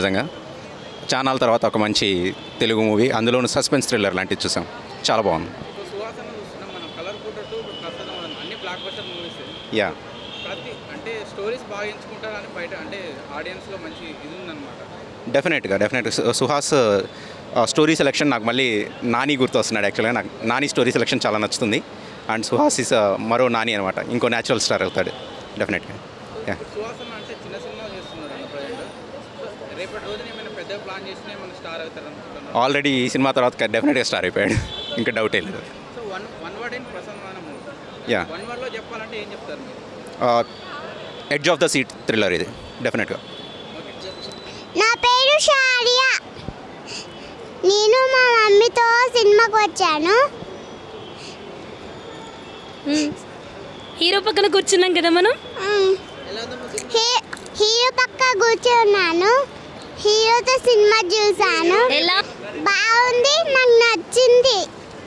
నిజంగా చానాల తర్వాత ఒక మంచి తెలుగు మూవీ, అందులోనూ సస్పెన్స్ థ్రిల్లర్ లాంటివి చూసాం. చాలా బాగుంది. యా, డెఫినెట్గా సుహాస్ స్టోరీ సెలెక్షన్ నాకు మళ్ళీ నాని గుర్తు వస్తున్నాడు. యాక్చువల్గా నాకు నాని స్టోరీ సెలెక్షన్ చాలా నచ్చుతుంది. అండ్ సుహాస్ ఇస్ మరో నాని అనమాట, ఇంకో న్యాచురల్ స్టార్ అవుతాడు డెఫినెట్గా. యా, ఆల్రెడీ ఈ సినిమా తర్వాత డెఫినెట్గా స్టార్ అయిపోయాడు, ఇంకా డౌటే లేదు. Yeah, edge of the seat thriller ఇది డెఫినెట్గా. నా పేరు షారియా, నేను మా మమ్మీతో సినిమాకి వచ్చాను. హీరో పక్కన కూర్చున్నాం కదా మనం. హీరో పక్క కూర్చున్నాను, హీరోతో సినిమా చూసాను. ఎలా బాగుంది, నాకు నచ్చింది.